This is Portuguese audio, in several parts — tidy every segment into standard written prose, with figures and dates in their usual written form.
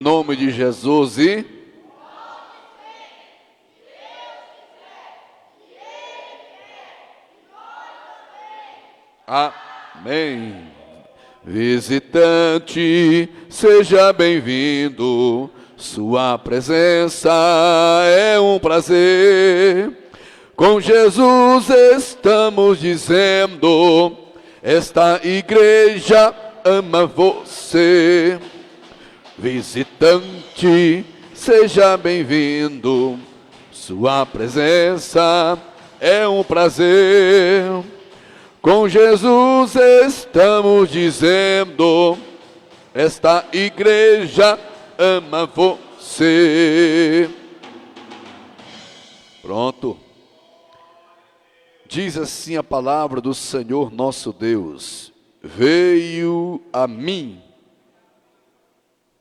Em nome de Jesus e amém. Visitante, seja bem-vindo. Sua presença é um prazer. Com Jesus estamos dizendo: esta igreja ama você. Visitante, seja bem-vindo. Sua presença é um prazer. Com Jesus estamos dizendo: esta igreja ama você. Pronto. Diz assim a palavra do Senhor nosso Deus: veio a mim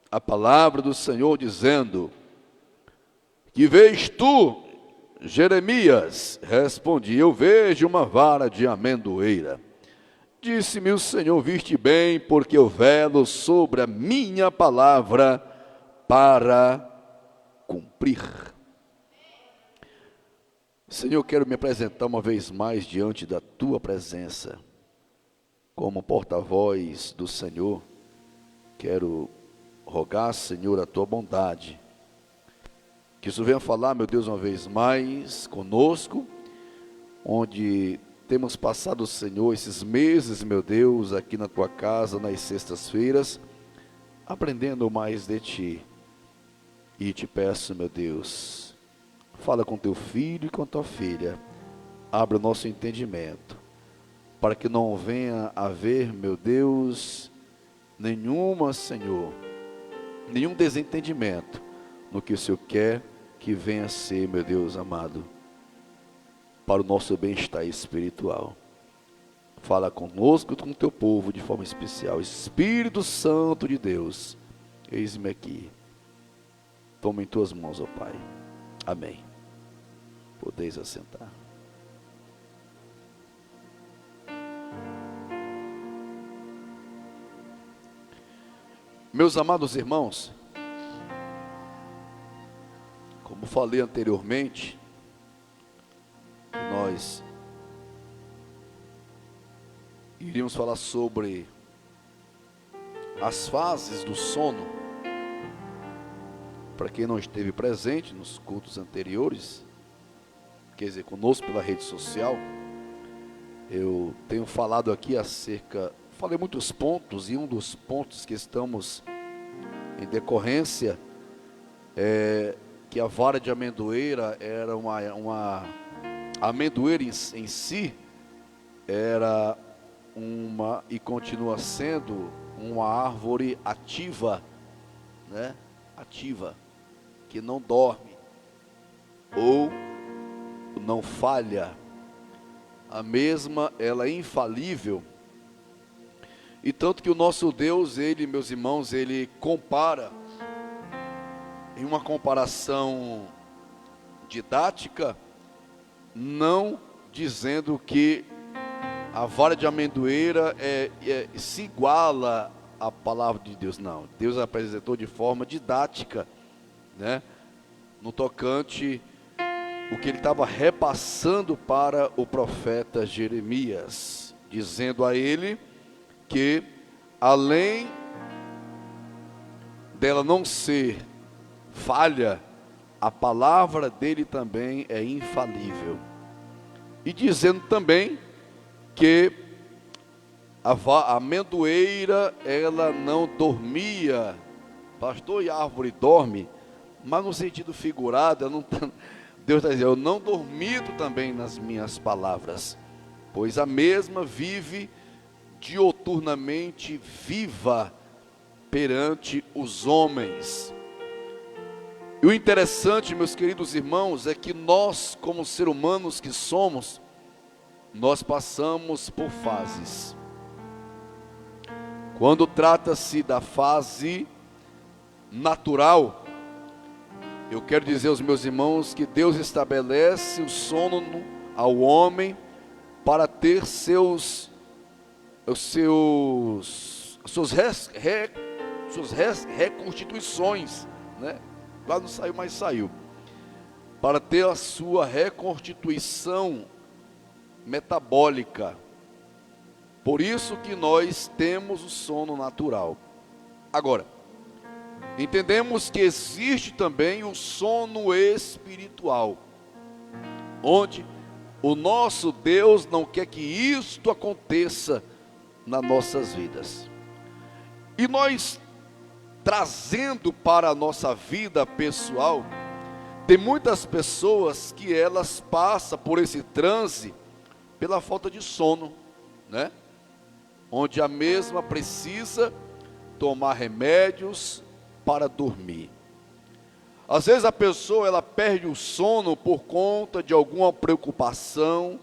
a palavra do Senhor dizendo: que vês tu, Jeremias? Respondi: eu vejo uma vara de amendoeira. Disse-me o Senhor: viste bem, porque eu velo sobre a minha palavra para cumprir. Senhor, quero me apresentar uma vez mais diante da tua presença, como porta-voz do Senhor. Quero rogar, Senhor, a tua bondade, que o Senhor venha falar, meu Deus, uma vez mais conosco, onde temos passado, Senhor, esses meses, meu Deus, aqui na tua casa, nas sextas-feiras, aprendendo mais de ti. E te peço, meu Deus, fala com teu filho e com tua filha, abra o nosso entendimento, para que não venha a haver, meu Deus, nenhum desentendimento no que o Senhor quer que venha a ser, meu Deus amado, para o nosso bem-estar espiritual. Fala conosco e com o teu povo de forma especial. Espírito Santo de Deus, eis-me aqui. Toma em tuas mãos, ó Pai. Amém. Podeis assentar. Meus amados irmãos, como falei anteriormente, nós iríamos falar sobre as fases do sono. Para quem não esteve presente nos cultos anteriores, quer dizer, conosco pela rede social, eu tenho falado aqui falei muitos pontos, e um dos pontos que estamos em decorrência é que a vara de amendoeira era a amendoeira em si era e continua sendo uma árvore ativa, né? Ativa, que não dorme ou não falha. A mesma, ela é infalível. E tanto que o nosso Deus, Ele, meus irmãos, Ele compara, em uma comparação didática, não dizendo que a vara de amendoeira se iguala à palavra de Deus, não. Deus apresentou de forma didática, né, no tocante o que Ele estava repassando para o profeta Jeremias, dizendo a ele que, além dela não ser falha, a palavra dele também é infalível. E dizendo também que a amendoeira, ela não dormia. Pastor, e a árvore dorme? Mas no sentido figurado, Deus está dizendo: eu não dormido também nas minhas palavras, pois a mesma vive dioturnamente viva perante os homens. E o interessante, meus queridos irmãos, é que nós, como seres humanos que somos, nós passamos por fases. Quando trata-se da fase natural, eu quero dizer aos meus irmãos que Deus estabelece o sono ao homem para ter suas suas reconstituições, né? Quase não saiu, mas saiu. Para ter a sua reconstituição metabólica. Por isso que nós temos o sono natural. Agora, entendemos que existe também o sono espiritual, onde o nosso Deus não quer que isto aconteça nas nossas vidas. E nós, trazendo para a nossa vida pessoal, tem muitas pessoas que elas passam por esse transe pela falta de sono, né? Onde a mesma precisa tomar remédios para dormir. Às vezes a pessoa ela perde o sono por conta de alguma preocupação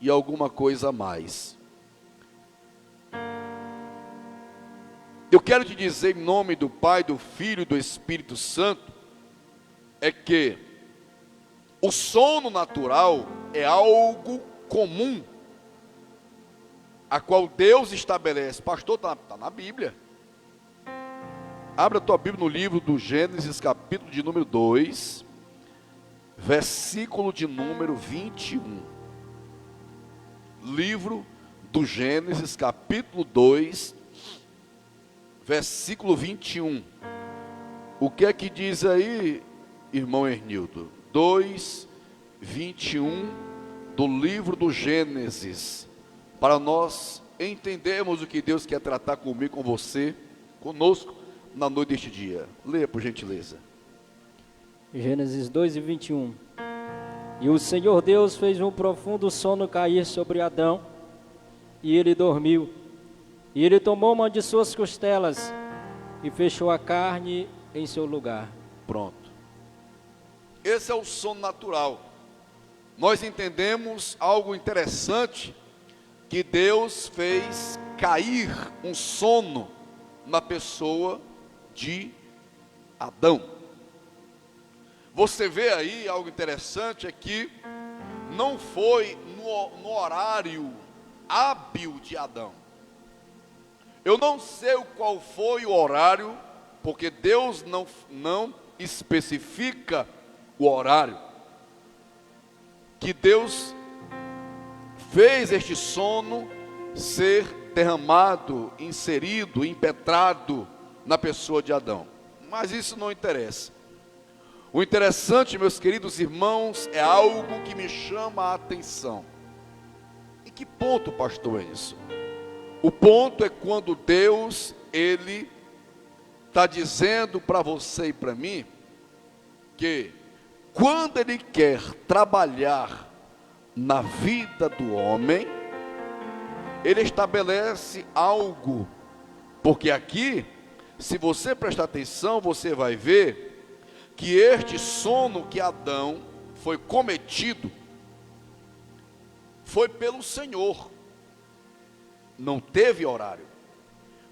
e alguma coisa a mais. Eu quero te dizer em nome do Pai, do Filho e do Espírito Santo, é que o sono natural é algo comum, a qual Deus estabelece. Pastor, está na Bíblia. Abra a tua Bíblia no livro do Gênesis, capítulo de número 2, versículo de número 21. Livro do Gênesis, capítulo 2, versículo 21. O que é que diz aí, irmão Hernildo? 2, 21 do livro do Gênesis, para nós entendermos o que Deus quer tratar comigo, com você, conosco, na noite deste dia. Leia, por gentileza. Gênesis 2 e 21. E o Senhor Deus fez um profundo sono cair sobre Adão, e ele dormiu. E ele tomou uma de suas costelas, e fechou a carne em seu lugar. Pronto. Esse é o sono natural. Nós entendemos algo interessante, que Deus fez cair um sono na pessoa de Adão. Você vê aí algo interessante, é que não foi no horário hábil de Adão. Eu não sei qual foi o horário, porque Deus não especifica o horário que Deus fez este sono ser derramado, inserido, impetrado na pessoa de Adão. Mas isso não interessa. O interessante, meus queridos irmãos, é algo que me chama a atenção. Em que ponto, pastor, é isso? O ponto é quando Deus, Ele está dizendo para você e para mim, que quando Ele quer trabalhar na vida do homem, Ele estabelece algo, porque aqui, se você prestar atenção, você vai ver que este sono que Adão foi cometido, foi pelo Senhor, não teve horário,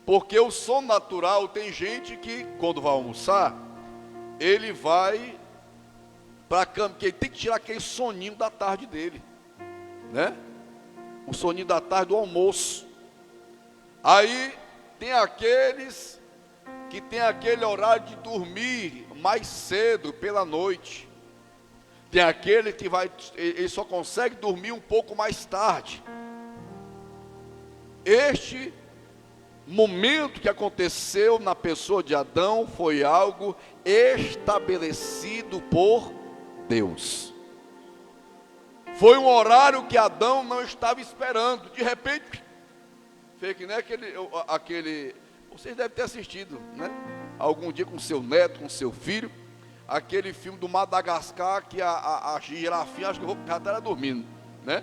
porque o sono natural, tem gente que quando vai almoçar, ele vai para a cama, porque ele tem que tirar aquele soninho da tarde dele, né? O soninho da tarde do almoço. Aí tem aqueles que tem aquele horário de dormir mais cedo pela noite. Tem aquele que ele só consegue dormir um pouco mais tarde. Este momento que aconteceu na pessoa de Adão foi algo estabelecido por Deus. Foi um horário que Adão não estava esperando. De repente, fez que nem aquele vocês devem ter assistido, né? Algum dia com seu neto, com seu filho, aquele filme do Madagascar, que a girafinha, acho que eu já estava dormindo, né?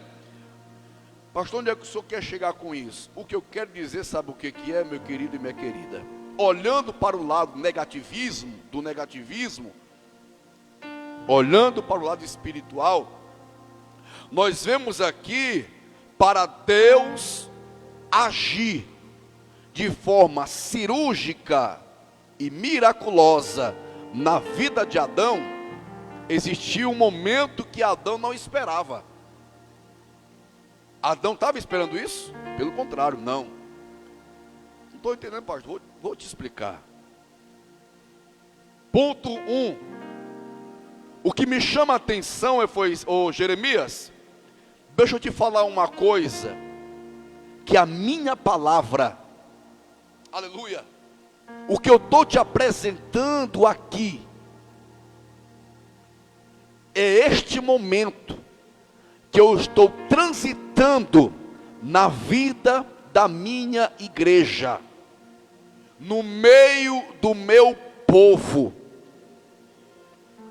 Pastor, onde é que o senhor quer chegar com isso? O que eu quero dizer, sabe o que é, meu querido e minha querida? Olhando para o lado do negativismo, olhando para o lado espiritual, nós vemos aqui, para Deus agir de forma cirúrgica e miraculosa na vida de Adão, existia um momento que Adão não esperava. Adão estava esperando isso? Pelo contrário, não. Não estou entendendo, pastor, vou te explicar. Ponto 1. O que me chama a atenção foi, Jeremias, deixa eu te falar uma coisa, que a minha palavra, aleluia, o que eu estou te apresentando aqui, é este momento que eu estou transitando na vida da minha igreja, no meio do meu povo,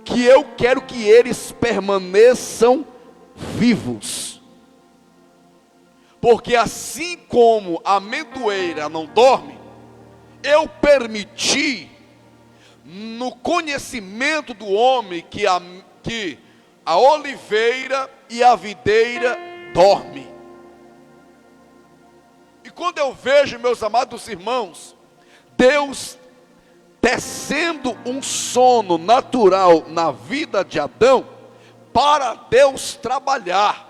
que eu quero que eles permaneçam vivos, porque assim como a amendoeira não dorme, eu permiti no conhecimento do homem que a oliveira e a videira dorme. E quando eu vejo, meus amados irmãos, Deus tecendo um sono natural na vida de Adão, para Deus trabalhar.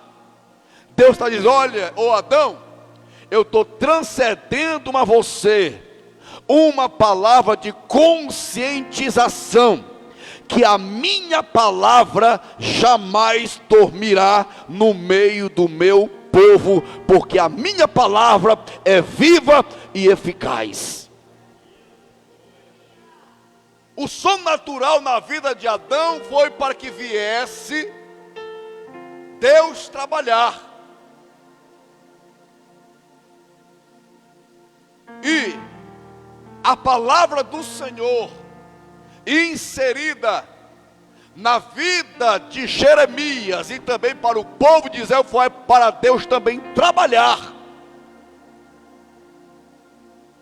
Deus está dizendo: olha, ô Adão, eu estou transcendendo a você uma palavra de conscientização, que a minha palavra jamais dormirá no meio do meu povo, porque a minha palavra é viva e eficaz. O sono natural na vida de Adão foi para que viesse Deus trabalhar. E a palavra do Senhor inserida na vida de Jeremias e também para o povo de Israel foi para Deus também trabalhar.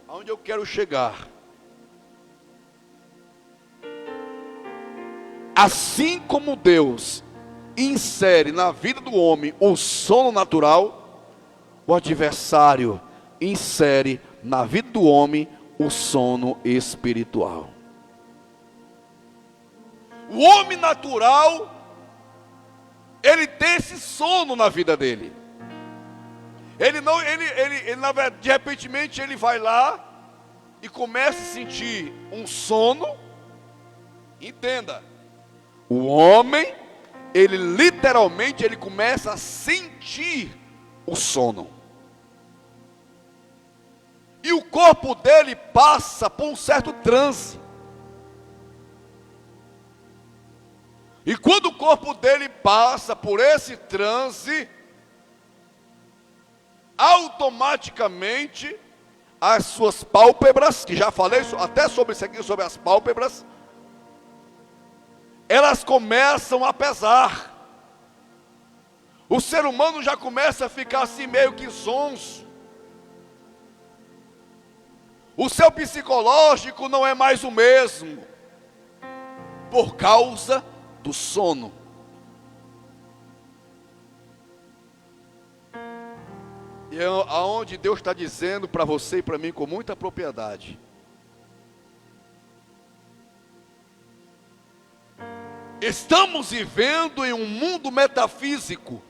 Aonde eu quero chegar? Assim como Deus insere na vida do homem o sono natural, o adversário insere na vida do homem o sono espiritual. O homem natural, ele tem esse sono na vida dele. Ele de repente ele vai lá e começa a sentir um sono. Entenda, o homem, ele literalmente, ele começa a sentir o sono. E o corpo dele passa por um certo transe. E quando o corpo dele passa por esse transe, automaticamente as suas pálpebras, que já falei até sobre isso aqui, sobre as pálpebras, elas começam a pesar. O ser humano já começa a ficar assim meio que zonzo. O seu psicológico não é mais o mesmo, por causa do sono. E é aonde Deus está dizendo para você e para mim com muita propriedade: estamos vivendo em um mundo metafísico.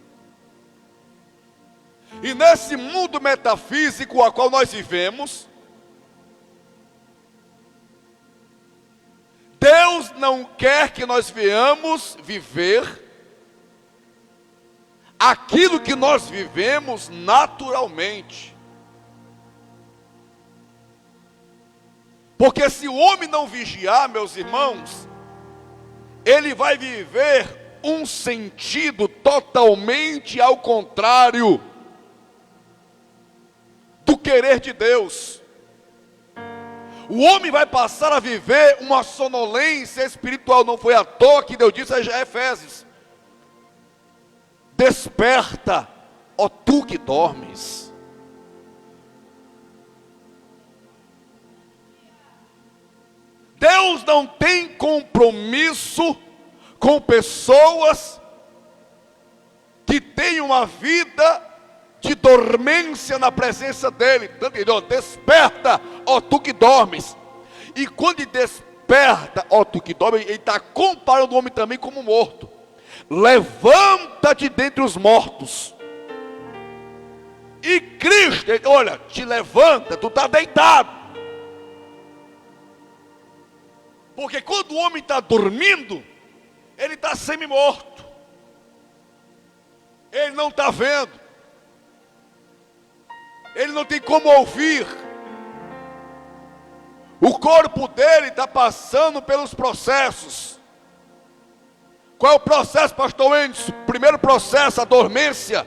E nesse mundo metafísico a qual nós vivemos, Deus não quer que nós venhamos viver aquilo que nós vivemos naturalmente. Porque se o homem não vigiar, meus irmãos, ele vai viver um sentido totalmente ao contrário do querer de Deus. O homem vai passar a viver uma sonolência espiritual. Não foi à toa que Deus disse a Efésios: desperta, ó tu que dormes. Deus não tem compromisso com pessoas que têm uma vida de dormência na presença dele. Desperta, ó tu que dormes. E quando ele desperta, ó tu que dormes, ele está comparando o homem também como morto. Levanta-te dentre os mortos. E Cristo, olha, te levanta, tu está deitado. Porque quando o homem está dormindo, ele está semi-morto. Ele não está vendo. Ele não tem como ouvir. O corpo dele está passando pelos processos. Qual é o processo, pastor Endes? Primeiro processo, a dormência.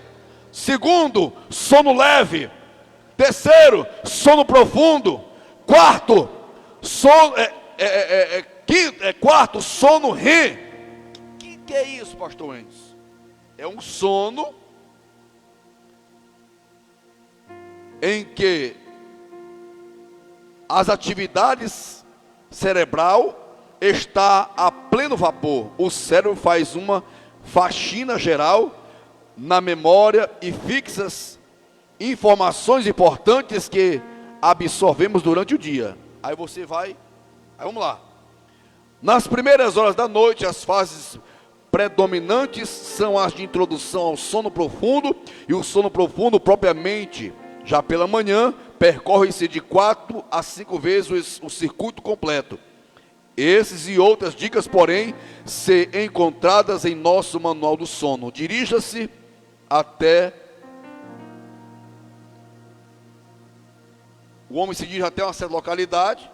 Segundo, sono leve. Terceiro, sono profundo. Quarto, quarto, sono REM. Que é isso, pastor Endes? É um sono em que as atividades cerebral está a pleno vapor. O cérebro faz uma faxina geral na memória e fixas informações importantes que absorvemos durante o dia. Aí você vai, aí vamos lá. Nas primeiras horas da noite, as fases predominantes são as de introdução ao sono profundo, e o sono profundo propriamente, já pela manhã, percorre-se de 4 a 5 vezes o circuito completo. Esses e outras dicas, porém, se encontradas em nosso manual do sono. Dirija-se até... O homem se dirige até uma certa localidade,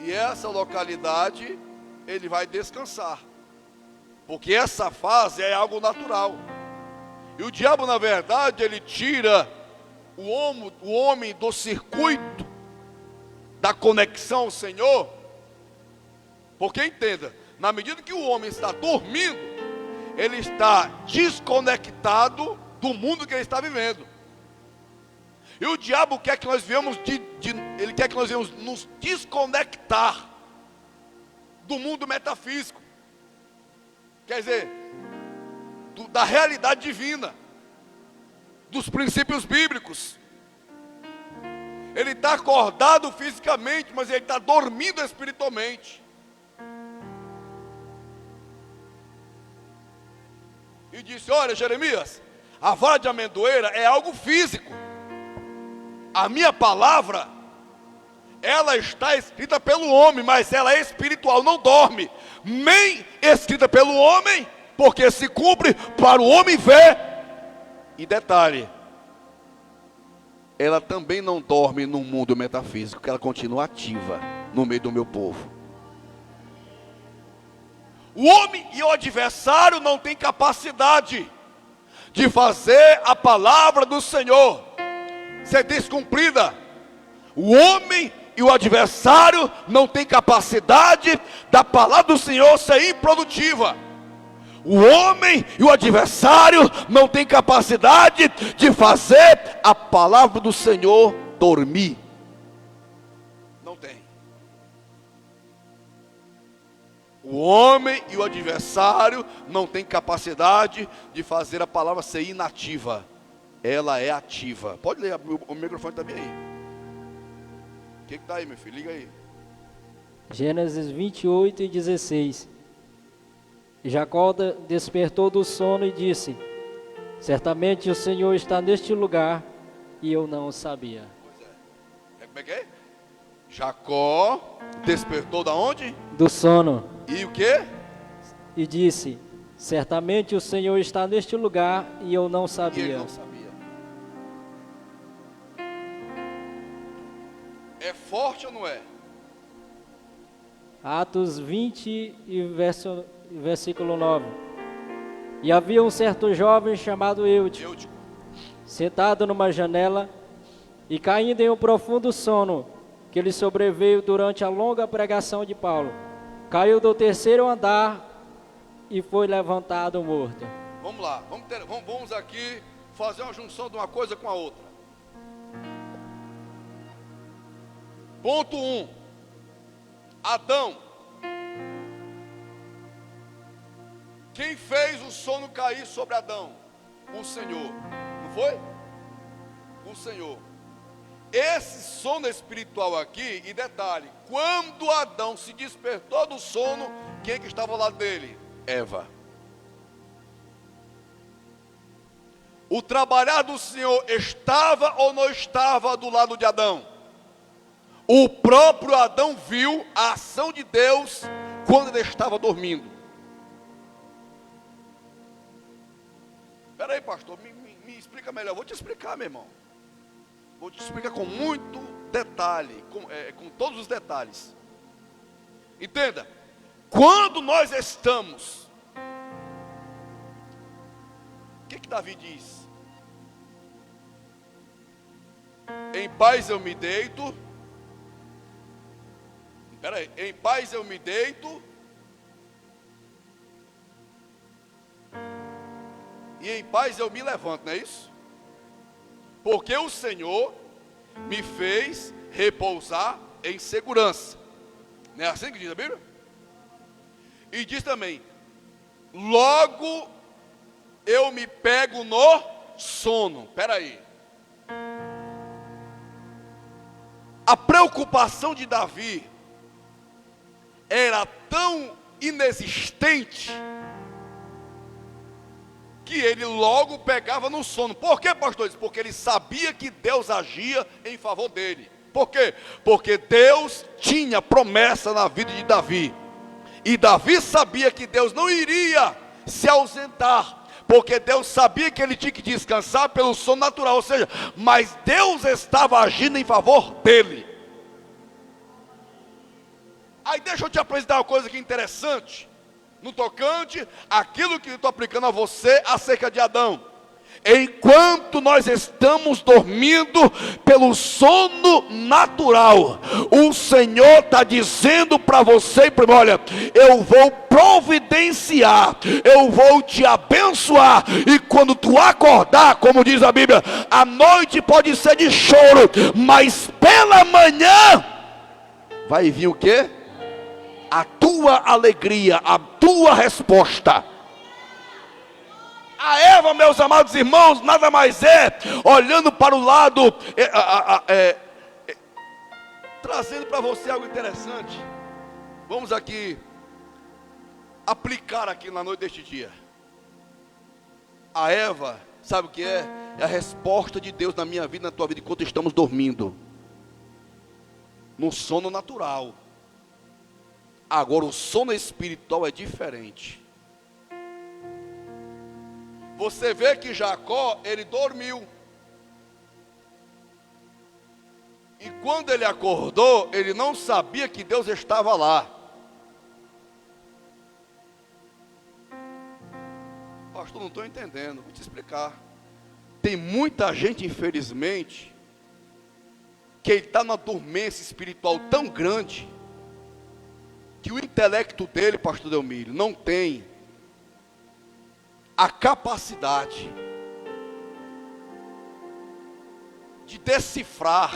e essa localidade ele vai descansar, porque essa fase é algo natural. E o diabo, na verdade, ele tira o homem do circuito da conexão ao Senhor, porque entenda, na medida que o homem está dormindo, ele está desconectado do mundo que ele está vivendo. E o diabo quer que nós venhamos ele quer que nós venhamos nos desconectar do mundo metafísico. Quer dizer, da realidade divina, dos princípios bíblicos. Ele está acordado fisicamente, mas ele está dormindo espiritualmente. E disse: olha, Jeremias, a vara de amendoeira é algo físico. A minha palavra, ela está escrita pelo homem, mas ela é espiritual, não dorme. Nem escrita pelo homem, porque se cumpre para o homem ver. E detalhe, ela também não dorme no mundo metafísico, que ela continua ativa no meio do meu povo. O homem e o adversário não têm capacidade de fazer a palavra do Senhor ser descumprida. O homem e o adversário não têm capacidade da palavra do Senhor ser improdutiva. O homem e o adversário não têm capacidade de fazer a palavra do Senhor dormir. Não tem. O homem e o adversário não têm capacidade de fazer a palavra ser inativa. Ela é ativa. Pode ler, o microfone está bem aí. O que está aí, meu filho? Liga aí. Gênesis 28 e 16. Jacó despertou do sono e disse: certamente o Senhor está neste lugar, e eu não o sabia. Pois é. Como é que é? Jacó despertou da onde? Do sono. E o quê? E disse: certamente o Senhor está neste lugar, e eu não E sabia. ele não sabia. É forte ou não é? Atos 20 e versículo 9. E havia um certo jovem chamado Eutico, sentado numa janela, e caindo em um profundo sono, que lhe sobreveio durante a longa pregação de Paulo, caiu do terceiro andar e foi levantado morto. Vamos lá, vamos aqui fazer uma junção de uma coisa com a outra. Ponto 1. Adão. Quem fez o sono cair sobre Adão? O Senhor. Não foi? O Senhor. Esse sono espiritual aqui, e detalhe, quando Adão se despertou do sono, quem que estava ao lado dele? Eva. O trabalhar do Senhor estava ou não estava do lado de Adão? O próprio Adão viu a ação de Deus quando ele estava dormindo. Espera aí, pastor, me explica melhor. Vou te explicar, meu irmão. Vou te explicar com muito detalhe, com todos os detalhes. Entenda, quando nós estamos, o que Davi diz? Em paz eu me deito. Espera aí, em paz eu me deito. E em paz eu me levanto, não é isso? Porque o Senhor me fez repousar em segurança. Não é assim que diz a Bíblia? E diz também: logo eu me pego no sono. Espera aí. A preocupação de Davi era tão inexistente que ele logo pegava no sono. Por quê, pastores? Porque ele sabia que Deus agia em favor dele. Por quê? Porque Deus tinha promessa na vida de Davi. E Davi sabia que Deus não iria se ausentar, porque Deus sabia que ele tinha que descansar pelo sono natural. Ou seja, mas Deus estava agindo em favor dele. Aí deixa eu te apresentar uma coisa aqui interessante, no tocante aquilo que eu estou aplicando a você acerca de Adão. Enquanto nós estamos dormindo pelo sono natural, o Senhor está dizendo para você e para mim: olha, eu vou providenciar, eu vou te abençoar. E quando tu acordar, como diz a Bíblia, a noite pode ser de choro, mas pela manhã vai vir o quê? A tua alegria, a tua resposta. A Eva, meus amados irmãos, nada mais é, olhando para o lado, trazendo para você algo interessante. Vamos aqui, aplicar aqui na noite deste dia. A Eva, sabe o que é? É a resposta de Deus na minha vida, na tua vida, enquanto estamos dormindo. No sono natural. Agora o sono espiritual é diferente. Você vê que Jacó, ele dormiu. E quando ele acordou, ele não sabia que Deus estava lá. Pastor, não estou entendendo, vou te explicar. Tem muita gente, infelizmente, que ele está numa dormência espiritual tão grande, que o intelecto dele, pastor Delmiro, não tem a capacidade de decifrar.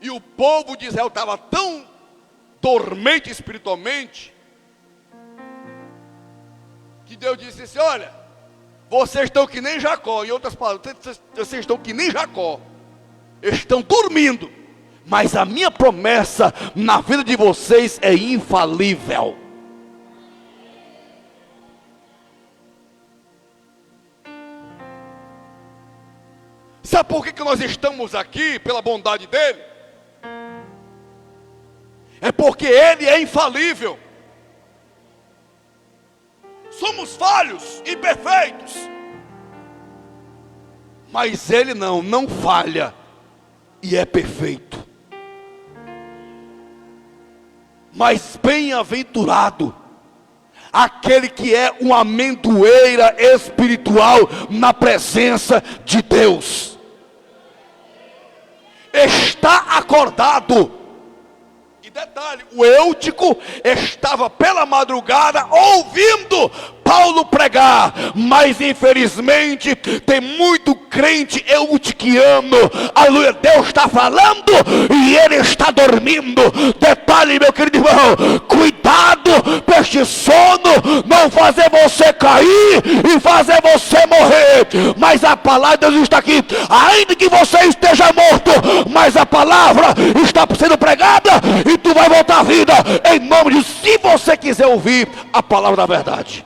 E o povo de Israel estava tão dormente espiritualmente, que Deus disse assim: olha, vocês estão que nem Jacó. Em outras palavras, vocês estão que nem Jacó, estão dormindo, mas a minha promessa na vida de vocês é infalível. Sabe por que nós estamos aqui? Pela bondade dele. É porque ele é infalível. Somos falhos, imperfeitos, mas ele não falha e é perfeito. Mas bem-aventurado aquele que é uma amendoeira espiritual na presença de Deus. Está acordado. E detalhe, o Eutico estava pela madrugada ouvindo Paulo pregar, mas infelizmente tem muito crente eutiquiano, aleluia, Deus está falando e ele está dormindo. Detalhe, meu querido irmão, cuidado para este sono não fazer você cair e fazer você morrer. Mas a palavra de Deus está aqui, ainda que você esteja morto, mas a palavra está sendo pregada e tu vai voltar à vida, em nome de Deus, se você quiser ouvir a palavra da verdade.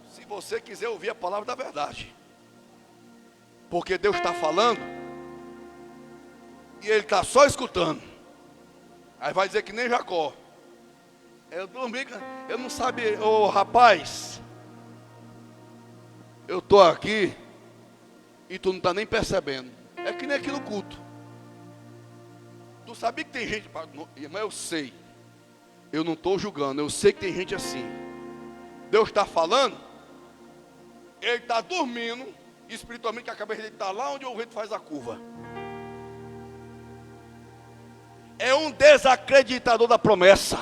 Se você quiser ouvir a palavra da verdade, porque Deus está falando, E ele está só escutando. Aí vai dizer que nem Jacó. Eu dormi, eu não sabia, ô rapaz, eu estou aqui e tu não está nem percebendo. É que nem aqui no culto. Tu sabia que tem gente, irmão, eu sei. Eu não estou julgando, eu sei que tem gente assim. Deus está falando, ele está dormindo, espiritualmente que a cabeça dele está lá onde o vento faz a curva. É um desacreditador da promessa.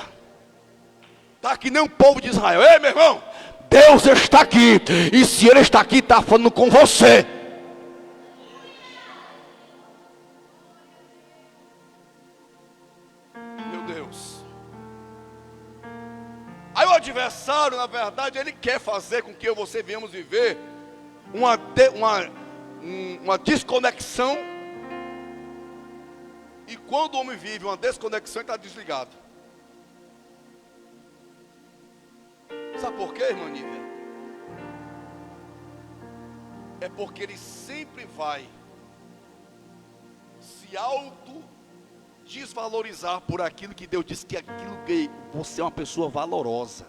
Está que nem um povo de Israel. Ei, meu irmão, Deus está aqui. E se Ele está aqui, está falando com você. Meu Deus. Aí o adversário, na verdade, ele quer fazer com que eu e você venhamos viver uma desconexão. E quando o homem vive uma desconexão, ele está desligado. Sabe por quê, irmã Nívia? É porque ele sempre vai se desvalorizar por aquilo que Deus disse que aquilo que você é uma pessoa valorosa.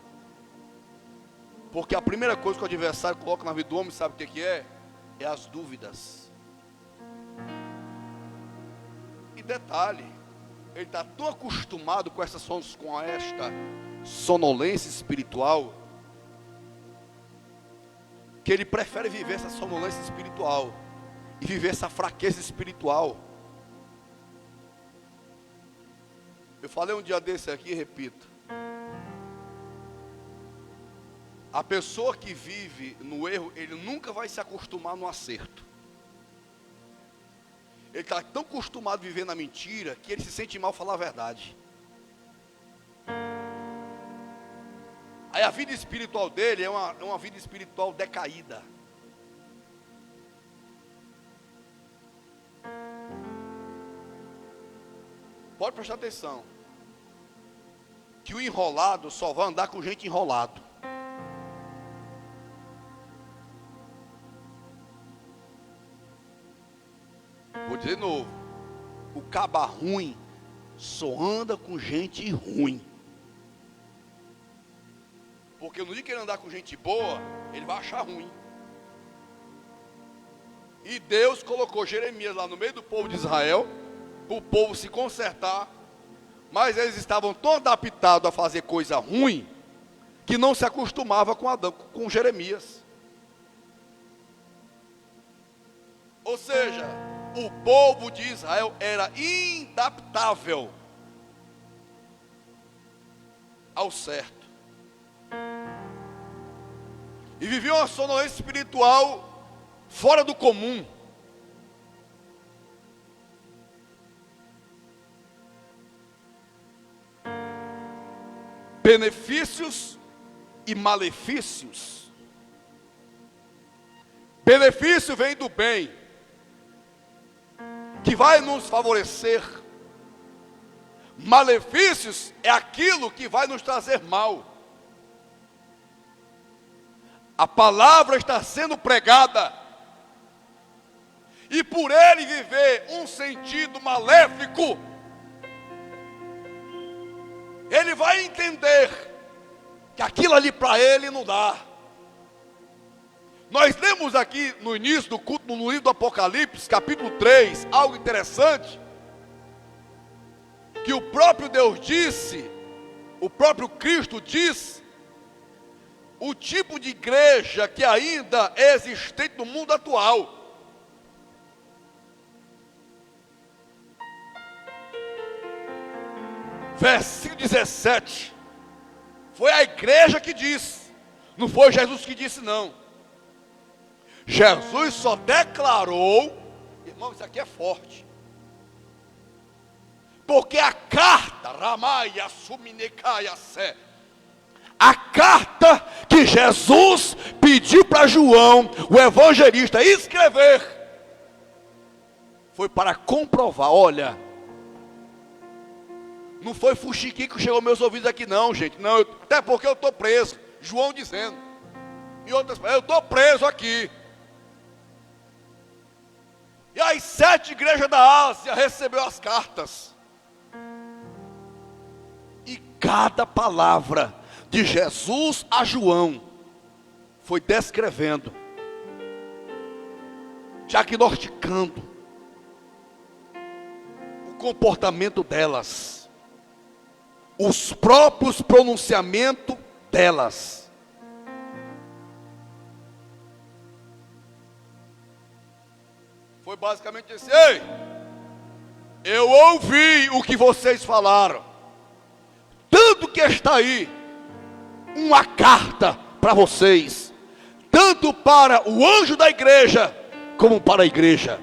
Porque a primeira coisa que o adversário coloca na vida do homem, sabe o que é? É as dúvidas. E detalhe, ele está tão acostumado com esta sonolência espiritual, que ele prefere viver essa sonolência espiritual e viver essa fraqueza espiritual. Eu falei um dia desse aqui e repito. A pessoa que vive no erro, ele nunca vai se acostumar no acerto. Ele está tão acostumado a viver na mentira que ele se sente mal falar a verdade. Aí a vida espiritual dele é uma vida espiritual decaída. Pode prestar atenção. Que o enrolado só vai andar com gente enrolado. Vou dizer de novo. O caba ruim só anda com gente ruim. Porque no dia que ele andar com gente boa, ele vai achar ruim. E Deus colocou Jeremias lá no meio do povo de Israel, para o povo se consertar. Mas eles estavam tão adaptados a fazer coisa ruim, que não se acostumava com Jeremias. Ou seja, o povo de Israel era inadaptável ao certo. E vivia uma sonolência espiritual fora do comum. Benefícios e malefícios. Benefício vem do bem, que vai nos favorecer. Malefícios é aquilo que vai nos trazer mal. A palavra está sendo pregada, e por ele viver um sentido maléfico, ele vai entender que aquilo ali para ele não dá. Nós lemos aqui no início do culto, no livro do Apocalipse, capítulo 3, algo interessante, que o próprio Deus disse, o próprio Cristo disse, o tipo de igreja que ainda é existente no mundo atual. Versículo 17. Foi a igreja que disse, não foi Jesus que disse não. Jesus só declarou, irmão, isso aqui é forte. Porque a carta, Ramaia Suminekaya Sé, a carta que Jesus pediu para João, o evangelista, escrever, foi para comprovar, olha, não foi fuxiquinho que chegou aos meus ouvidos aqui não, gente, não, até porque eu estou preso, João dizendo, e outras, eu estou preso aqui. E as 7 igrejas da Ásia recebeu as cartas. E cada palavra de Jesus a João foi descrevendo, diagnosticando o comportamento delas, os próprios pronunciamentos delas. Foi basicamente assim: ei, eu ouvi o que vocês falaram, tanto que está aí uma carta para vocês, tanto para o anjo da igreja, como para a igreja.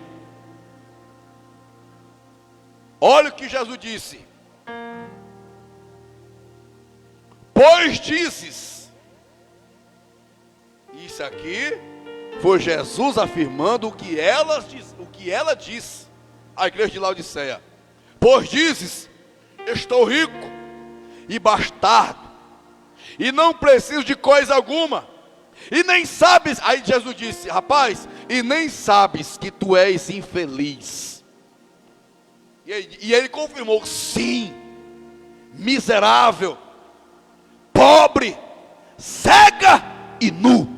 Olha o que Jesus disse: pois dizes. Isso aqui foi Jesus afirmando o que ela disse à igreja de Laodiceia. Pois dizes: estou rico e bastardo, e não preciso de coisa alguma, e nem sabes. Aí Jesus disse: rapaz, e nem sabes que tu és infeliz. E ele confirmou: sim, miserável, pobre, cega e nu.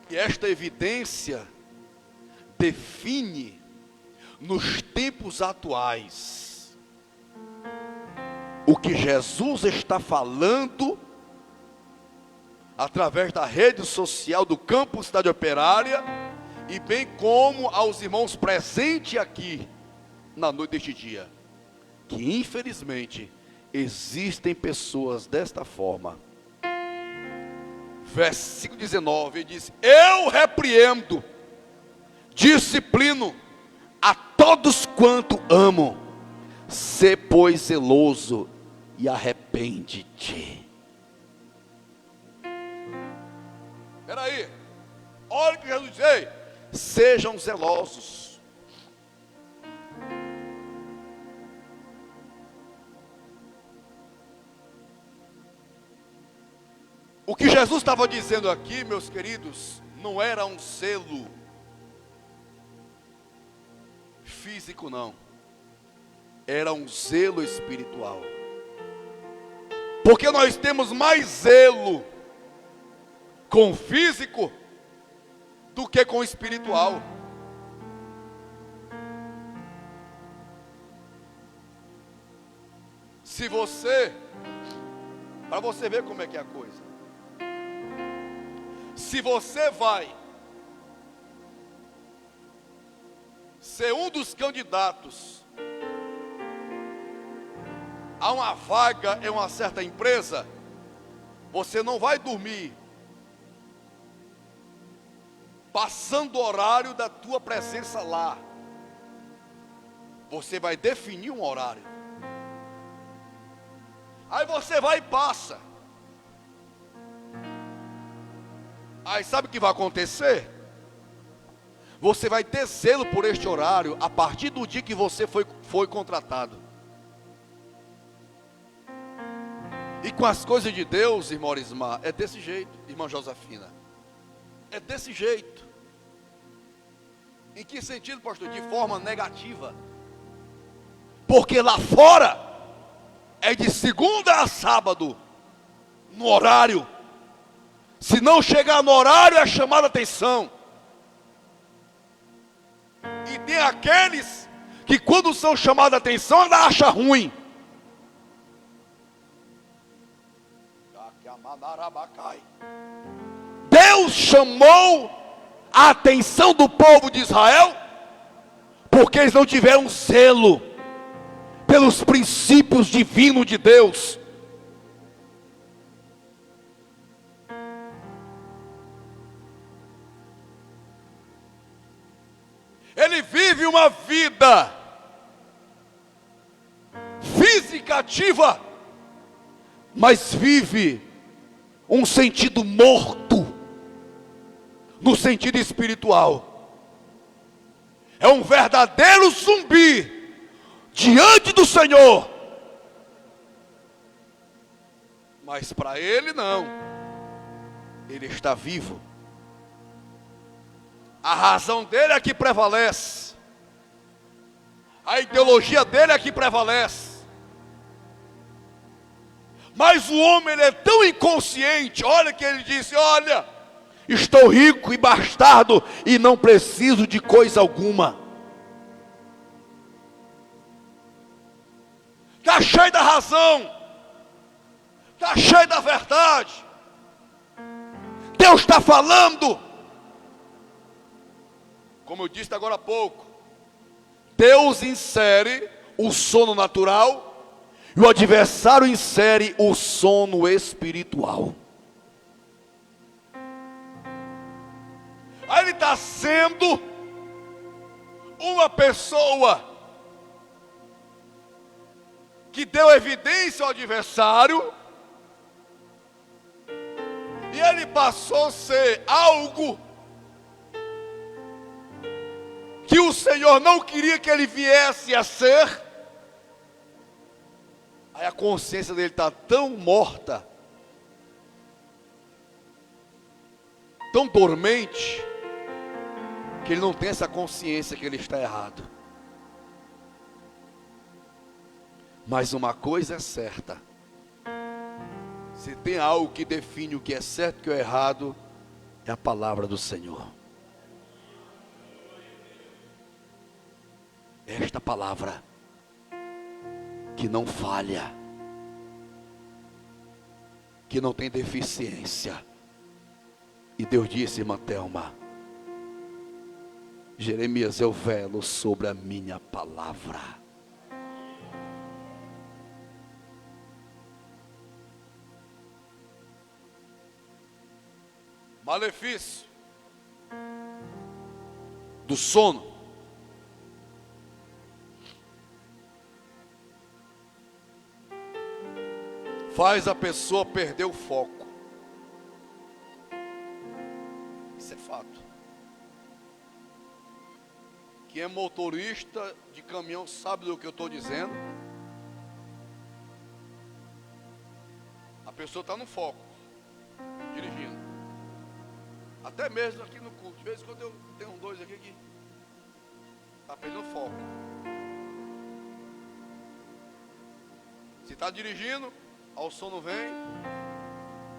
E esta evidência define nos tempos atuais o que Jesus está falando através da rede social do Campus Cidade Operária, e bem como aos irmãos presentes aqui na noite deste dia, que infelizmente existem pessoas desta forma. Versículo 19, ele diz: eu repreendo, disciplino a todos quanto amo, sê pois zeloso e arrepende-te. Espera aí, olha o que Jesus diz: ei, sejam zelosos. O que Jesus estava dizendo aqui, meus queridos, não era um zelo físico, não. Era um zelo espiritual. Porque nós temos mais zelo com o físico do que com o espiritual. Se você, para você ver como é que é a coisa, se você vai ser um dos candidatos a uma vaga em uma certa empresa, você não vai dormir passando o horário da tua presença lá. Você vai definir um horário. Aí você vai e passa. Aí sabe o que vai acontecer? Você vai ter zelo por este horário a partir do dia que você foi contratado. E com as coisas de Deus, irmão Ismar, é desse jeito, irmã Josefina. É desse jeito. Em que sentido, pastor? De forma negativa. Porque lá fora é de segunda a sábado, no horário. Se não chegar no horário, é chamada atenção. E tem aqueles que quando são chamados a atenção, ainda acham ruim. Deus chamou a atenção do povo de Israel, porque eles não tiveram zelo pelos princípios divinos de Deus. Ele vive uma vida física ativa, mas vive um sentido morto, no sentido espiritual. É um verdadeiro zumbi diante do Senhor. Mas para ele não. Ele está vivo. A razão dele é que prevalece. A ideologia dele é que prevalece. Mas o homem, ele é tão inconsciente. Olha que ele disse: olha, estou rico e bastardo e não preciso de coisa alguma. Está cheio da razão. Está cheio da verdade. Deus está falando. Como eu disse agora há pouco, Deus insere o sono natural e o adversário insere o sono espiritual. Aí ele está sendo uma pessoa que deu evidência ao adversário, e ele passou a ser algo que o Senhor não queria que ele viesse a ser. Aí a consciência dele está tão morta, tão dormente, que ele não tem essa consciência que ele está errado. Mas uma coisa é certa: se tem algo que define o que é certo e o que é errado, é a palavra do Senhor. Esta palavra que não falha, que não tem deficiência. E Deus disse, irmã Thelma: Jeremias, eu velo sobre a minha palavra. Malefício do sono. Faz a pessoa perder o foco. Isso é fato. Quem é motorista de caminhão sabe do que eu estou dizendo. A pessoa está no foco, dirigindo. Até mesmo aqui no culto. De vez em quando eu tenho dois aqui que está perdendo foco. Se está dirigindo, ao sono vem,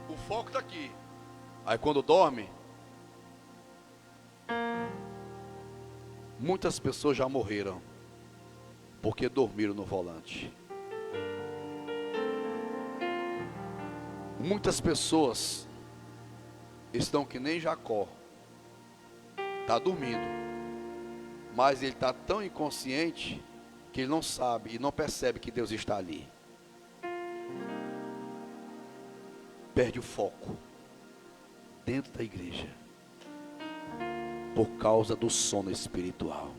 o foco está aqui. Aí quando dorme, muitas pessoas já morreram porque dormiram no volante. Muitas pessoas estão que nem Jacó, está dormindo, mas ele está tão inconsciente que ele não sabe e não percebe que Deus está ali. Perde o foco dentro da igreja por causa do sono espiritual.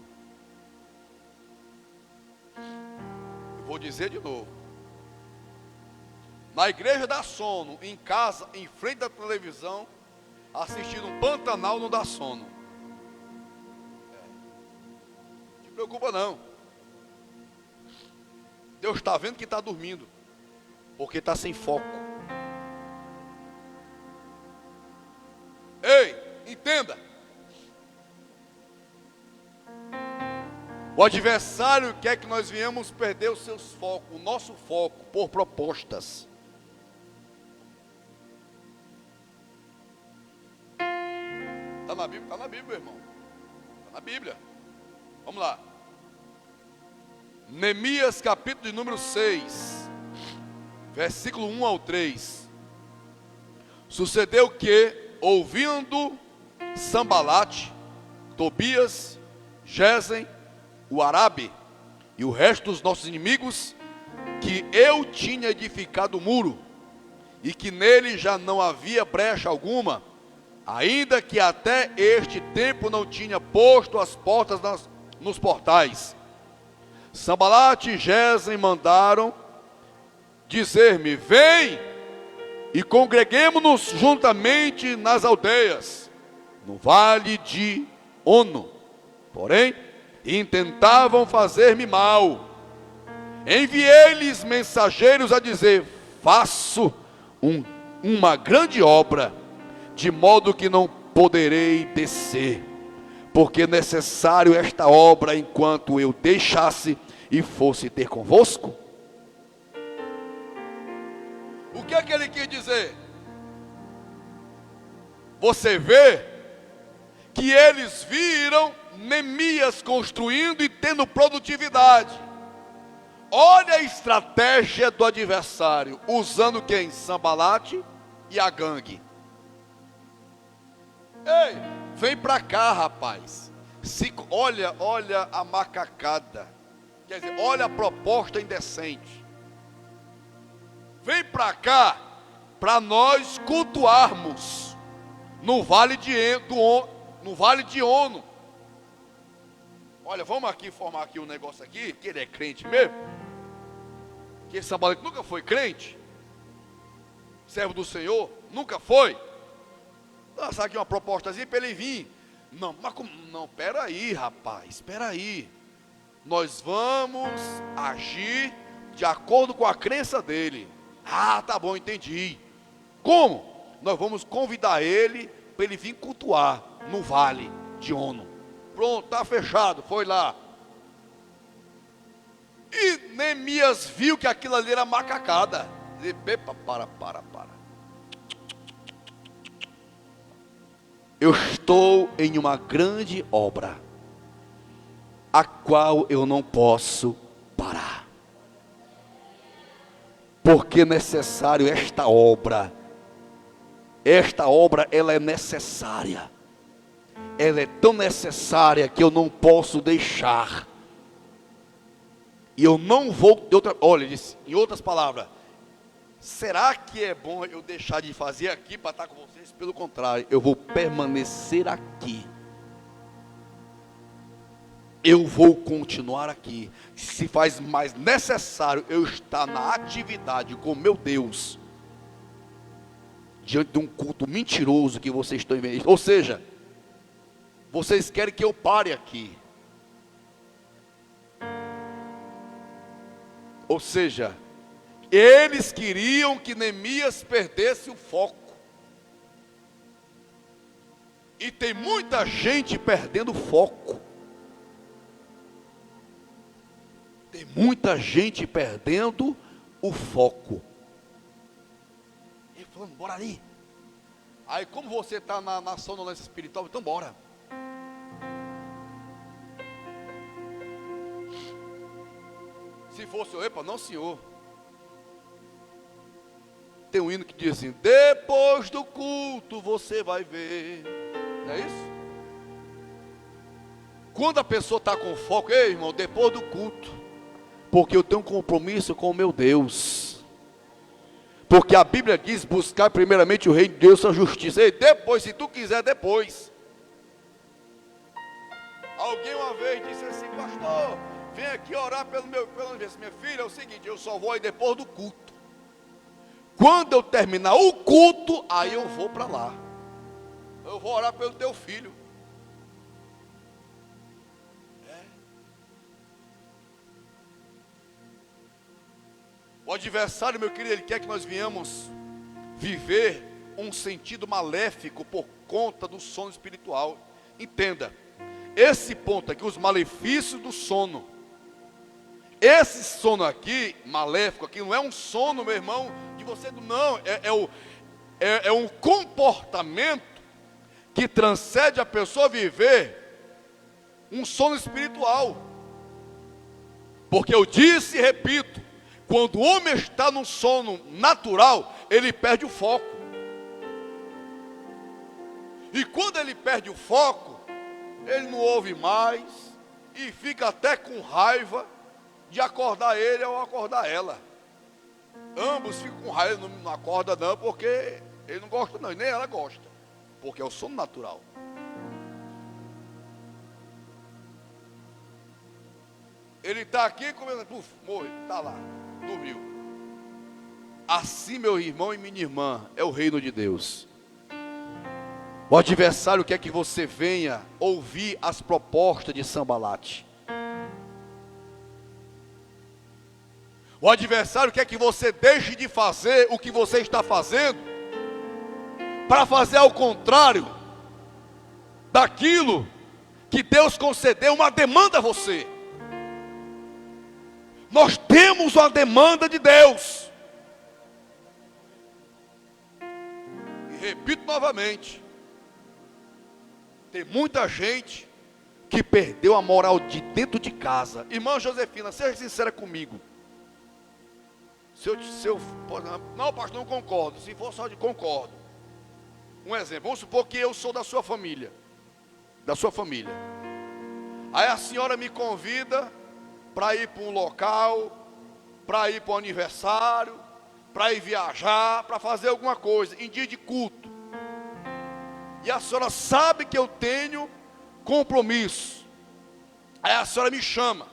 Eu vou dizer de novo: na igreja dá sono, em casa, em frente da televisão, assistindo um Pantanal não dá sono. Não te preocupa não. Deus está vendo que está dormindo, porque está sem foco. Ei, entenda. O adversário quer que nós venhamos perder os seus focos, o nosso foco, por propostas. Está na Bíblia? Está na Bíblia, meu irmão. Está na Bíblia. Vamos lá. Neemias, capítulo de número 6, versículo 1 ao 3. Sucedeu que, ouvindo Sambalate, Tobias, Gesem, o Arabe e o resto dos nossos inimigos, que eu tinha edificado o muro, e que nele já não havia brecha alguma, ainda que até este tempo não tinha posto as portas nos portais. Sambalate e Gesem mandaram dizer-me: vem e congreguemo-nos juntamente nas aldeias, no vale de Ono. Porém, intentavam fazer-me mal. Enviei-lhes mensageiros a dizer: faço uma grande obra, de modo que não poderei descer, porque é necessário esta obra enquanto eu deixasse e fosse ter convosco. O que é que ele quis dizer? Você vê que eles viram Neemias construindo e tendo produtividade. Olha a estratégia do adversário, usando quem? Sanbalate e a gangue. Ei, vem pra cá, rapaz. Olha a macacada. Quer dizer, olha a proposta indecente. Vem pra cá, para nós cultuarmos no Vale de Ono. Olha, vamos aqui formar aqui um negócio aqui, que ele é crente mesmo. Que esse Sanbalate nunca foi crente, servo do Senhor, nunca foi. Lançar aqui uma propostazinha para ele vir. Não, mas como? Não, peraí, rapaz, espera aí. Nós vamos agir de acordo com a crença dele. Ah, tá bom, entendi. Como? Nós vamos convidar ele para ele vir cultuar no Vale de Ono. Pronto, tá fechado, foi lá. E Neemias viu que aquilo ali era macacada. Ele, epa, para. Eu estou em uma grande obra, a qual eu não posso parar. Porque é necessário esta obra. Esta obra, ela é necessária. Ela é tão necessária que eu não posso deixar. E eu não vou, olha, ele disse, em outras palavras, será que é bom eu deixar de fazer aqui para estar com vocês? Pelo contrário, eu vou permanecer aqui. Eu vou continuar aqui. Se faz mais necessário eu estar na atividade com meu Deus, diante de um culto mentiroso que vocês estão vendo. Ou seja, vocês querem que eu pare aqui. Ou seja, eles queriam que Neemias perdesse o foco. E tem muita gente perdendo o foco. Tem muita gente perdendo o foco. Ele falando, bora ali. Aí como você está na sonolência espiritual, então bora. Se fosse eu, epa, não senhor. Tem um hino que diz assim, depois do culto você vai ver. Não é isso? Quando a pessoa está com foco, ei irmão, depois do culto. Porque eu tenho um compromisso com o meu Deus. Porque a Bíblia diz, buscar primeiramente o reino de Deus e a justiça. Ei, depois, se tu quiser, depois. Alguém uma vez disse assim, pastor, vem aqui orar pelo minha filha, é o seguinte, eu só vou aí depois do culto. Quando eu terminar o culto, aí eu vou para lá. Eu vou orar pelo teu filho. O adversário, meu querido, ele quer que nós venhamos viver um sentido maléfico por conta do sono espiritual. Entenda, esse ponto aqui, os malefícios do sono. Esse sono aqui, maléfico aqui, não é um sono, meu irmão, de você, não, é um comportamento que transcende a pessoa viver um sono espiritual. Porque eu disse e repito, quando o homem está num sono natural, ele perde o foco. E quando ele perde o foco, ele não ouve mais e fica até com raiva de acordar ele ou acordar ela. Ambos ficam com raiva, não acorda não, porque ele não gosta não, e nem ela gosta, porque é o sono natural. Ele está aqui, comendo, puf, morre, está lá, dormiu. Assim, meu irmão e minha irmã, é o reino de Deus. O adversário quer que você venha ouvir as propostas de Sanbalate. O adversário quer que você deixe de fazer o que você está fazendo, para fazer ao contrário daquilo que Deus concedeu uma demanda a você. Nós temos uma demanda de Deus. E repito novamente, tem muita gente que perdeu a moral de dentro de casa. Irmã Josefina, seja sincera comigo. Não, pastor, não concordo. Se for só de concordo. Um exemplo, vamos supor que eu sou da sua família. Aí a senhora me convida para ir para um local, para ir para um aniversário, para ir viajar, para fazer alguma coisa, em dia de culto. E a senhora sabe que eu tenho compromisso. Aí a senhora me chama.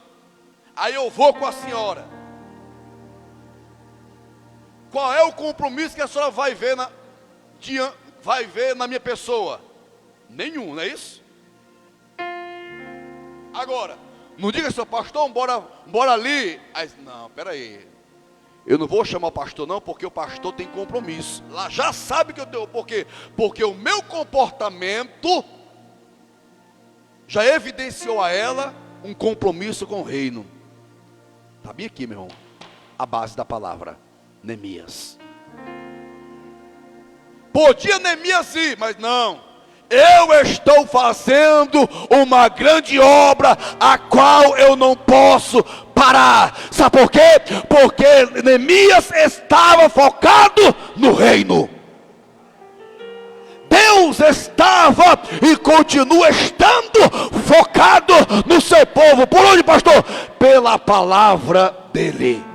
Aí eu vou com a senhora. Qual é o compromisso que a senhora vai ver na minha pessoa? Nenhum, não é isso? Agora, não diga assim, pastor, bora ali. Aí, não, peraí. Eu não vou chamar o pastor não, porque o pastor tem compromisso. Lá já sabe que eu tenho, por quê? Porque o meu comportamento já evidenciou a ela um compromisso com o reino. Está bem aqui, meu irmão, a base da palavra. Neemias. Podia Neemias ir, mas não. Eu estou fazendo uma grande obra, a qual eu não posso parar. Sabe por quê? Porque Neemias estava focado no reino. Deus estava e continua estando focado no seu povo. Por onde, pastor? Pela palavra dele.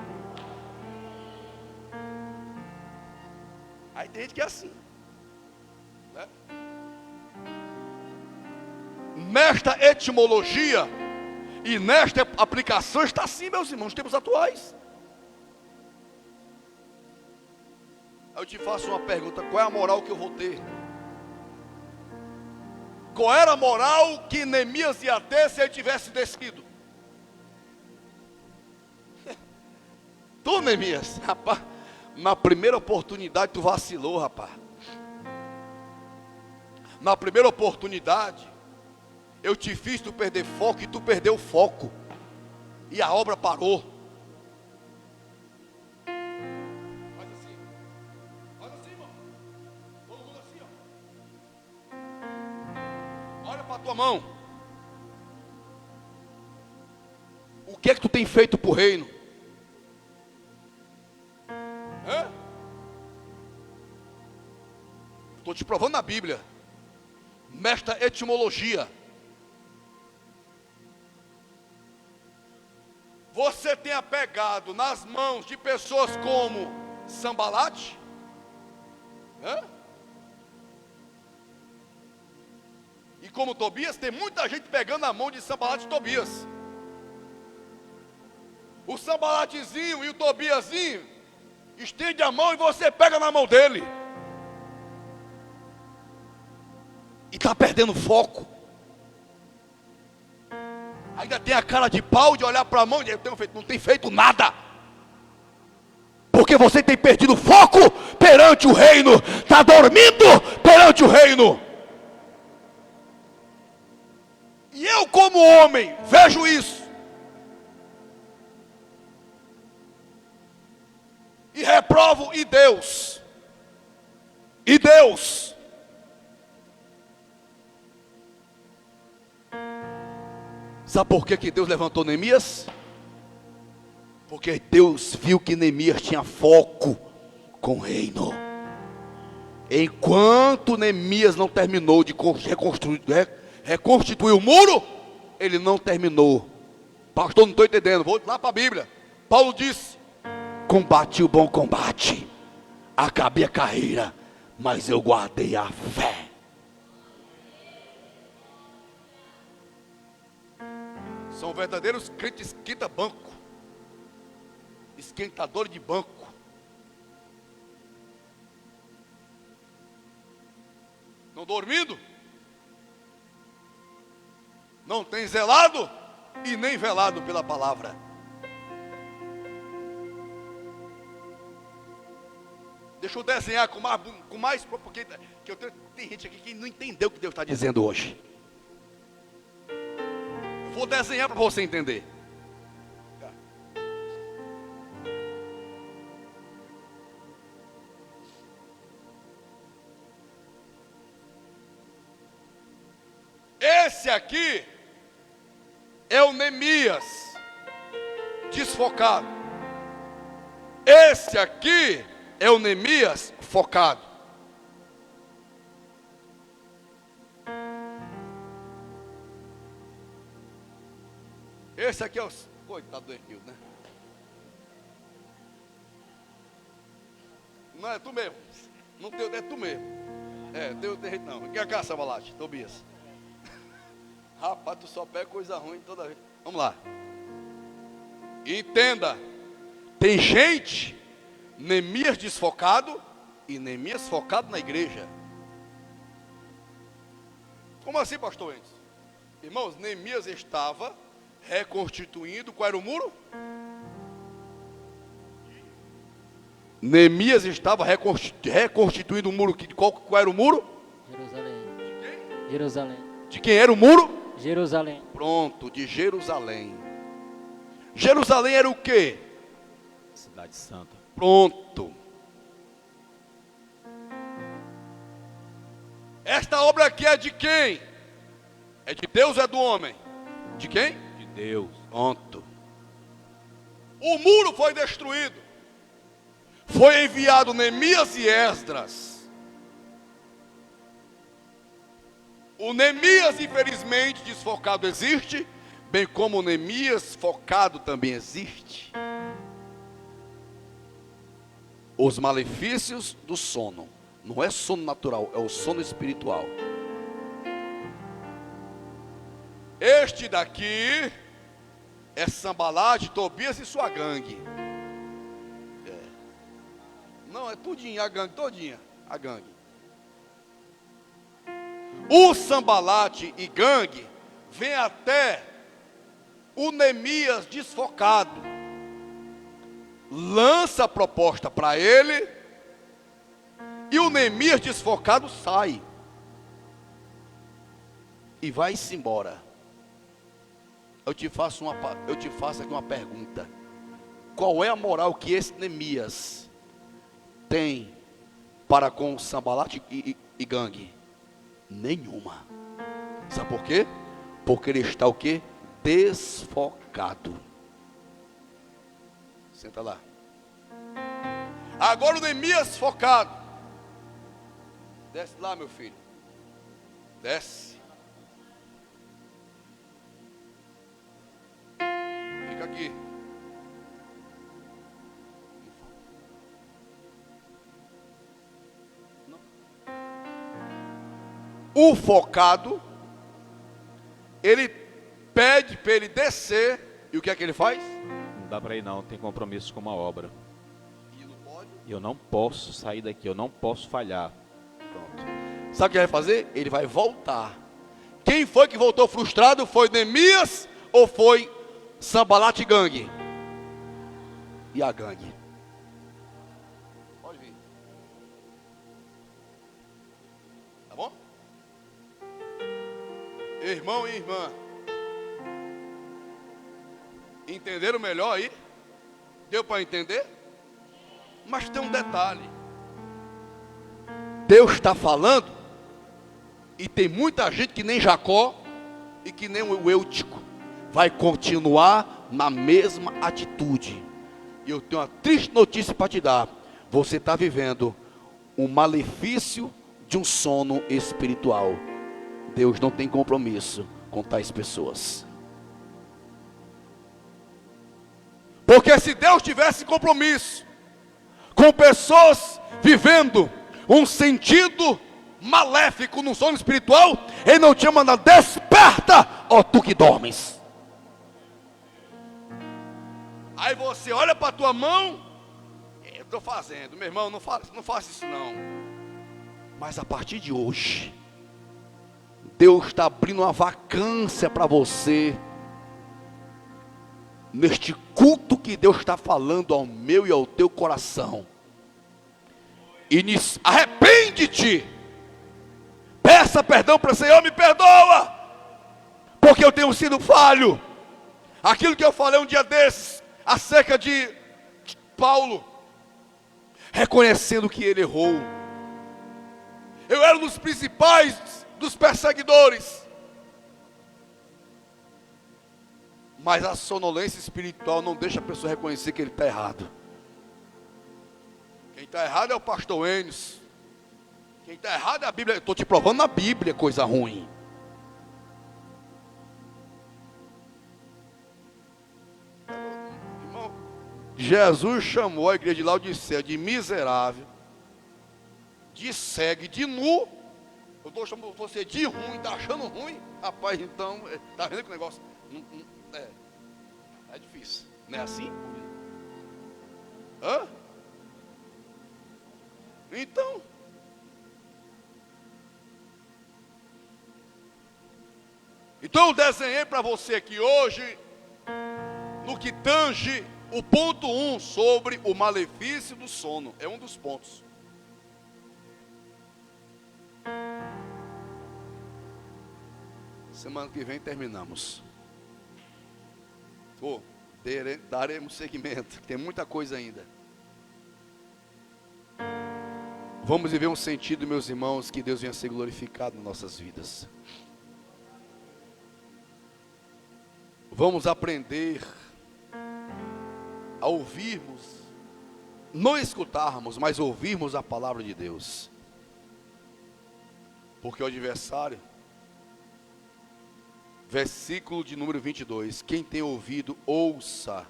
Aí tem gente que é assim, né? Nesta etimologia e nesta aplicação está assim, meus irmãos, nos tempos atuais. Aí eu te faço uma pergunta: qual é a moral que eu vou ter? Qual era a moral que Neemias ia ter se ele tivesse descido? Tu, Neemias, rapaz, na primeira oportunidade tu vacilou, rapaz. Na primeira oportunidade eu te fiz tu perder foco e tu perdeu o foco. E a obra parou. Faz assim, irmão. Todo mundo assim, ó. Olha para a tua mão. O que é que tu tem feito para o reino? Estou te provando na Bíblia, nesta etimologia. Você tenha pegado nas mãos de pessoas como Sambalate, e como Tobias. Tem muita gente pegando na mão de Sambalate e Tobias. O Sambalatezinho e o Tobiazinho estende a mão e você pega na mão dele. E está perdendo foco. Ainda tem a cara de pau de olhar para a mão e dizer: não tem feito nada. Porque você tem perdido foco perante o reino. Está dormindo perante o reino. E eu, como homem, vejo isso. E reprovo em Deus. E Deus. Sabe por que Deus levantou Neemias? Porque Deus viu que Neemias tinha foco com o reino. Enquanto Neemias não terminou de reconstituir o muro, ele não terminou. Pastor, não estou entendendo. Vou lá para a Bíblia. Paulo disse: combati o bom combate, acabei a carreira, mas eu guardei a fé. São verdadeiros crentes esquenta-banco, esquentadores de banco. Não dormindo, não tem zelado e nem velado pela palavra. Deixa eu desenhar com mais porque que tem gente aqui que não entendeu o que Deus está dizendo hoje. Eu vou desenhar para você entender. Esse aqui é o Neemias desfocado. Esse aqui é o Neemias focado. Esse aqui é o... Coitado do Henrique, né? Não é tu mesmo. Não tem, é tu mesmo. É, tem jeito não. Quer cá, Sambalate, Tobias? Rapaz, tu só pega coisa ruim toda vez. Vamos lá. Entenda. Tem gente, Neemias desfocado e Neemias focado na igreja. Como assim, pastor Enzo? Irmãos, Neemias estava reconstituindo, qual era o muro? Neemias estava reconstituindo o muro. Qual era o muro? Jerusalém. De quem? Jerusalém. De quem era o muro? Jerusalém. Pronto, de Jerusalém. Jerusalém era o quê? Cidade Santa. Pronto. Esta obra aqui é de quem? É de Deus ou é do homem? De quem? De Deus. Pronto. O muro foi destruído. Foi enviado Neemias e Esdras. O Neemias, infelizmente, desfocado existe, bem como o Neemias focado também existe. Os malefícios do sono. Não é sono natural, é o sono espiritual. Este daqui é Sambalate, Tobias e sua gangue. Não, é tudinho, a gangue, todinha, a gangue. O Sambalate e gangue vem até o Neemias desfocado. Lança a proposta para ele e o Neemias desfocado sai. E vai-se embora. Eu te faço aqui uma pergunta. Qual é a moral que esse Neemias tem para com Sambalate e gangue? Nenhuma. Sabe por quê? Porque ele está o quê? Desfocado. Senta lá. Agora o Neemias focado. Desce lá, meu filho. Desce. Fica aqui. O focado, ele pede para ele descer, e o que é que ele faz? Não dá para ir não, tem compromisso com uma obra. E não pode? Eu não posso sair daqui, eu não posso falhar. Pronto. Sabe o que ele vai fazer? Ele vai voltar. Quem foi que voltou frustrado? Foi Neemias ou foi Sambalate e gangue? E a gangue? Pode vir. Tá bom? Irmão e irmã, entenderam melhor aí? Deu para entender? Mas tem um detalhe. Deus está falando e tem muita gente que nem Jacó e que nem o Eutico vai continuar na mesma atitude. E eu tenho uma triste notícia para te dar. Você está vivendo um malefício de um sono espiritual. Deus não tem compromisso com tais pessoas. Porque se Deus tivesse compromisso com pessoas vivendo um sentido maléfico no sono espiritual, Ele não tinha mandado: desperta, ó tu que dormes. Aí você olha para a tua mão: eu estou fazendo, meu irmão, não faça isso não. Mas a partir de hoje, Deus está abrindo uma vacância para você, neste culto que Deus está falando ao meu e ao teu coração. arrepende-te. Peça perdão para o Senhor, me perdoa, porque eu tenho sido falho. Aquilo que eu falei um dia desses, acerca de Paulo, reconhecendo que ele errou. Eu era um dos principais dos perseguidores, mas a sonolência espiritual não deixa a pessoa reconhecer que ele está errado. Quem está errado é o pastor Enes. Quem está errado é a Bíblia. Eu estou te provando na Bíblia coisa ruim. Irmão, Jesus chamou a igreja de Laodiceia de miserável, de cego, de nu. Eu estou chamando você de ruim, está achando ruim? Rapaz, então, está vendo que o negócio é difícil. Não é assim? Hã? Então, eu desenhei para você aqui hoje, no que tange o ponto 1 sobre o malefício do sono. É um dos pontos. Semana que vem terminamos. Daremos seguimento, tem muita coisa ainda. Vamos viver um sentido, meus irmãos, que Deus venha ser glorificado nas nossas vidas. Vamos aprender a ouvirmos, não escutarmos, mas ouvirmos a palavra de Deus. Porque o adversário, versículo de número 22, quem tem ouvido, ouça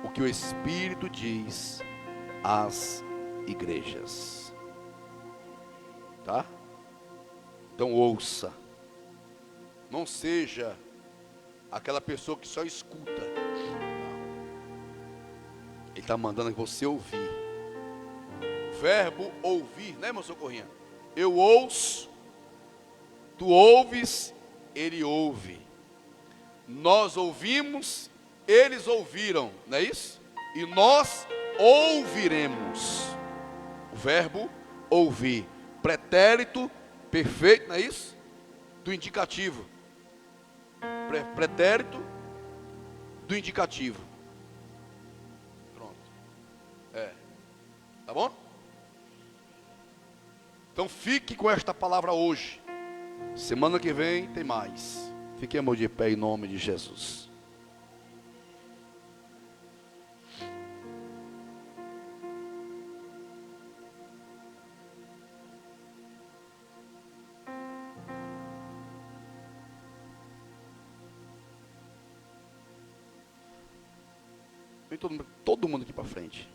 o que o Espírito diz às igrejas. Tá? Então ouça. Não seja aquela pessoa que só escuta. Ele está mandando você ouvir. Verbo ouvir, né, meu socorrinha? Eu ouço, tu ouves, ele ouve. Nós ouvimos, eles ouviram, não é isso? E nós ouviremos. O verbo ouvir. Pretérito perfeito, não é isso? Do indicativo. Pretérito do indicativo. Pronto. Tá bom? Então fique com esta palavra hoje. Semana que vem tem mais. Fiquemos de pé em nome de Jesus. Vem todo mundo aqui para frente.